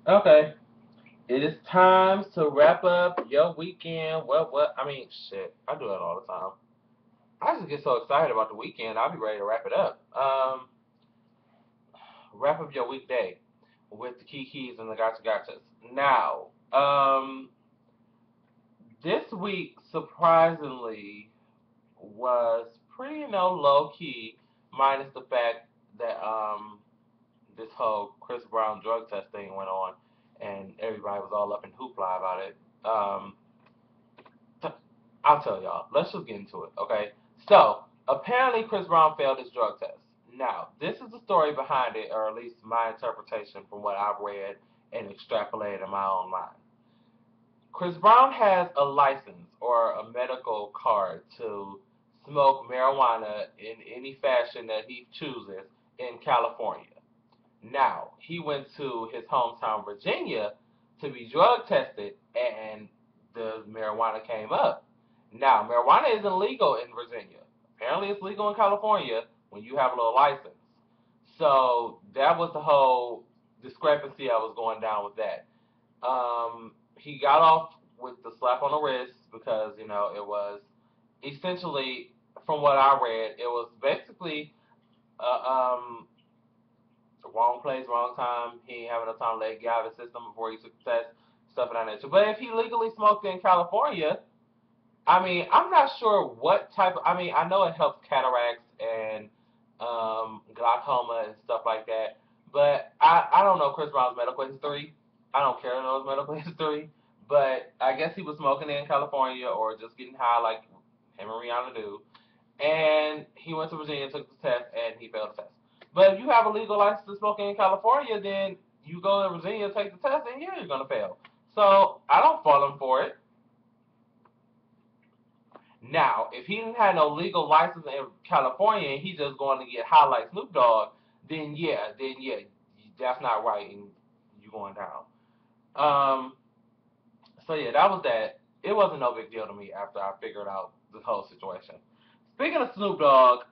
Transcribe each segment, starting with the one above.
Okay, it is time to wrap up your weekend. I mean, shit, I do that all the time. I just get so excited about the weekend, I'll be ready to wrap it up. Wrap up your weekday with the keys and the gotchas. Now, this week, surprisingly, was pretty, low key, minus the fact that, this whole Chris Brown drug test thing went on, and everybody was all up in hoopla about it. I'll tell y'all. Let's just get into it, okay? So, apparently Chris Brown failed his drug test. Now, this is the story behind it, or at least my interpretation from what I've read and extrapolated in my own mind. Chris Brown has a license or a medical card to smoke marijuana in any fashion that he chooses in California. Now, he went to his hometown, Virginia, to be drug tested, and the marijuana came up. Now, marijuana isn't legal in Virginia. Apparently, it's legal in California when you have a little license. So that was the whole discrepancy I was going down with that. He got off with the slap on the wrist because it was essentially, from what I read, it was basically uh, um, wrong place, wrong time. He ain't having enough time to let get out of his system before he took the test, stuff of that nature. But if he legally smoked in California, I mean, I'm not sure what type of. I mean, I know it helps cataracts and glaucoma and stuff like that, but I don't know Chris Brown's medical history. I don't care to know his medical history, but I guess he was smoking in California or just getting high like him and Rihanna do. And he went to Virginia, took the test, and he failed the test. But if you have a legal license to smoke in California, then you go to Virginia, take the test, and yeah, you're gonna fail. So I don't fault him for it. Now, if he didn't have no legal license in California and he's just going to get high like Snoop Dogg, then yeah, that's not right, and you going down. Um, so yeah, that was that. It wasn't no big deal to me after I figured out this whole situation. Speaking of Snoop Dogg,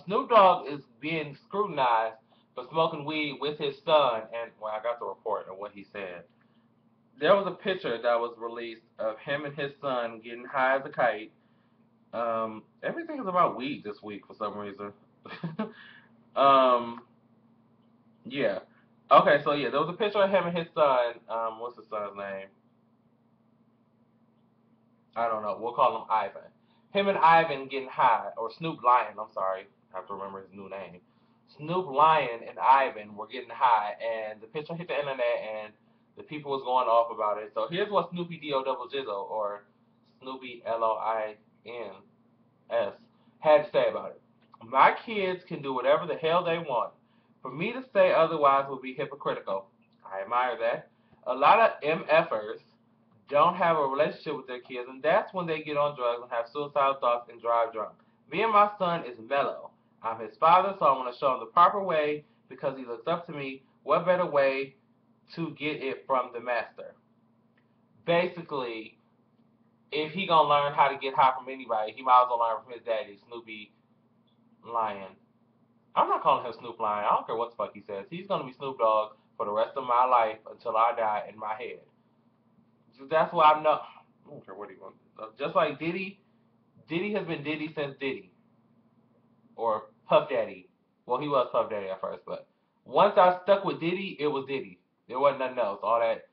Snoop Dogg is being scrutinized for smoking weed with his son, and well, I got the report of what he said. There was a picture that was released of him and his son getting high as a kite. Everything is about weed this week for some reason. um, yeah. Okay, so yeah, there was a picture of him and his son. What's his son's name? I don't know. We'll call him Ivan. Him and Ivan getting high, or Snoop Lion. I'm sorry, I have to remember his new name. Snoop Lion and Ivan were getting high, and the picture hit the internet, and the people was going off about it. So here's what Snoopy D O double Jizzle, or Snoopy LOINS, had to say about it. My kids can do whatever the hell they want. For me to say otherwise would be hypocritical. I admire that. A lot of MFers don't have a relationship with their kids, and that's when they get on drugs and have suicidal thoughts and drive drunk. Me and my son is mellow. I'm his father, so I want to show him the proper way because he looks up to me. What better way to get it from the master? Basically, if he gonna learn how to get high from anybody, he might as well learn from his daddy, Snoopy Lion. I'm not calling him Snoop Lion. I don't care what the fuck he says. He's gonna be Snoop Dogg for the rest of my life until I die in my head. That's why I'm not. I don't care what he wants. Just like Diddy, Diddy has been Diddy since Diddy or Puff Daddy. Well, he was Puff Daddy at first, but once I stuck with Diddy, it was Diddy. There wasn't nothing else. All that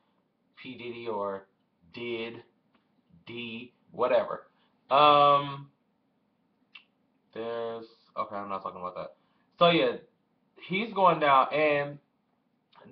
P Diddy or did D whatever. Um, there's okay. I'm not talking about that. So yeah, he's going down, and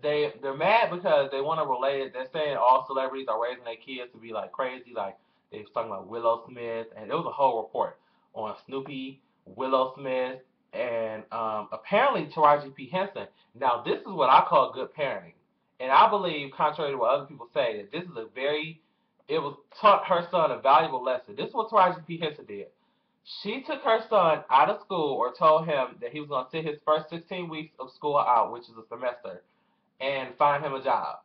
they're mad because they want to relate it. They're saying all celebrities are raising their kids to be like crazy. Like they was talking about Willow Smith, and it was a whole report on Snoopy, Willow Smith, and apparently Taraji P Henson. Now this is what I call good parenting, and I believe, contrary to what other people say, that this is a very it was taught her son a valuable lesson. This is what Taraji P Henson did. She took her son out of school or told him that he was going to sit his first 16 weeks of school out, which is a semester, and find him a job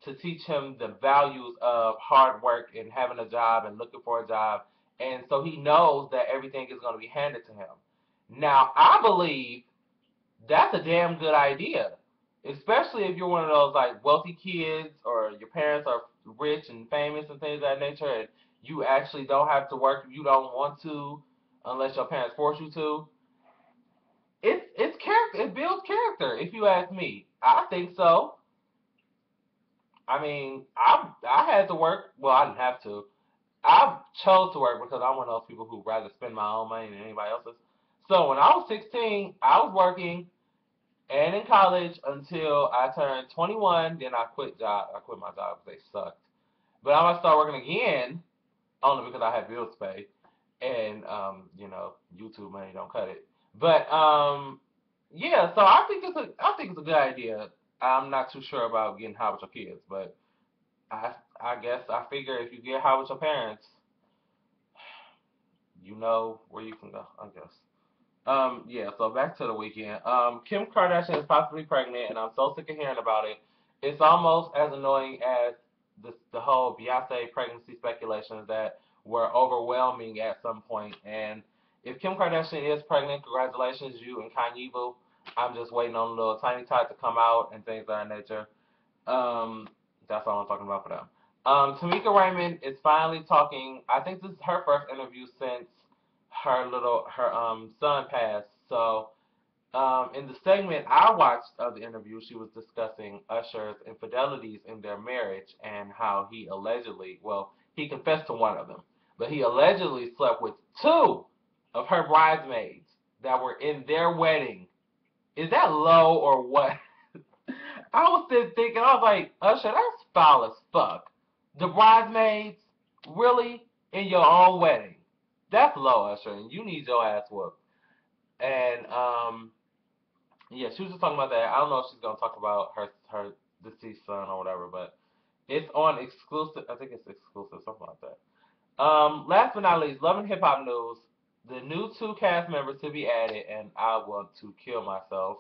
to teach him the values of hard work and having a job and looking for a job. And so he knows that everything is going to be handed to him. Now, I believe that's a damn good idea. especially if you're one of those like wealthy kids or your parents are rich and famous and things of that nature, and you actually don't have to work if you don't want to, unless your parents force you to. It's character. It builds character. If you ask me, I think so. I mean, I had to work. Well, I didn't have to. I chose to work because I'm one of those people who rather spend my own money than anybody else's. So when I was 16, I was working and in college until I turned 21. Then I quit job. I quit my job because they sucked. But I'm gonna start working again only because I had bills to pay, and YouTube money don't cut it. But yeah. So I think it's a good idea. I'm not too sure about getting high with your kids, but I guess I figure if you get high with your parents, you know where you can go. I guess. Yeah, so back to the weekend. Kim Kardashian is possibly pregnant, and I'm so sick of hearing about it. It's almost as annoying as the whole Beyonce pregnancy speculations that were overwhelming at some point. And if Kim Kardashian is pregnant, congratulations, you and KimYe boo. I'm just waiting on a little tiny tot to come out and things of that nature. Um, that's all I'm talking about for them. Tameka Raymond is finally talking. I think this is her first interview since her son passed. So in the segment I watched of the interview, she was discussing Usher's infidelities in their marriage and how he allegedly, well, he confessed to one of them, but he allegedly slept with two of her bridesmaids that were in their wedding. Is that low or what? I was sitting thinking, I was like, Usher, that's foul as fuck. The bridesmaids, really, in your own wedding. That's low, Usher, and you need your ass whooped. And yeah, she was just talking about that. I don't know if she's gonna talk about her deceased son or whatever, but it's on exclusive. I think it's exclusive, something like that. Last but not least, Love and Hip Hop news. The new two cast members to be added, and I want to kill myself,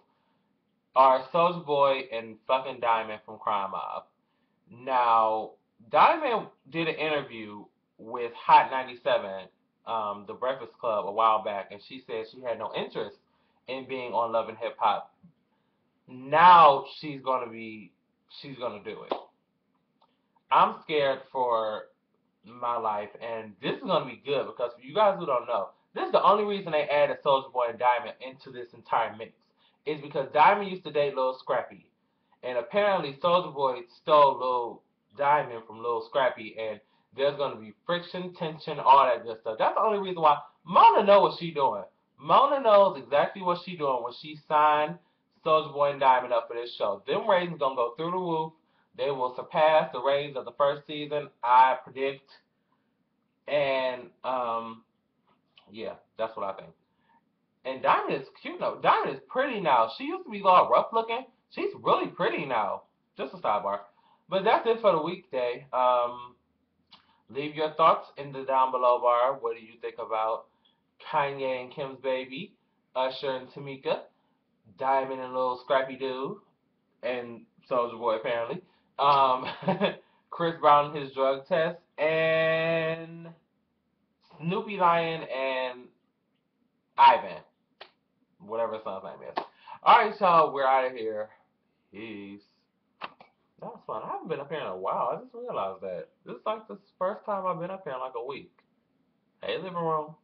are Soulja Boy and fucking Diamond from Crime Mob. Now, Diamond did an interview with Hot 97, the Breakfast Club, a while back, and she said she had no interest in being on Love and Hip Hop. Now she's gonna do it. I'm scared for my life, and this is gonna be good because for you guys who don't know, this is the only reason they added Soulja Boy and Diamond into this entire mix. Is because Diamond used to date Lil Scrappy, and apparently Soulja Boy stole Lil Diamond from Lil Scrappy, and there's gonna be friction, tension, all that good stuff. That's the only reason why Mona knows what she doing. Mona knows exactly what she doing when she signed Soulja Boy and Diamond up for this show. Them ratings gonna go through the roof. They will surpass the ratings of the first season, I predict. And yeah, that's what I think. And Diamond is cute now. Diamond is pretty now. She used to be all rough looking. She's really pretty now. Just a sidebar. But that's it for the weekday. Leave your thoughts in the down below bar. What do you think about Kanye and Kim's baby, Usher and Tameka, Diamond and Little Scrappy Dude, and Soulja Boy apparently, um, Chris Brown and his drug test, and Snoopy Lion and Ivan, whatever his son's name is. Alright, y'all, we're out of here. Peace. That was fun. I haven't been up here in a while. I just realized that. This is like the first time I've been up here in like a week. Hey, living room.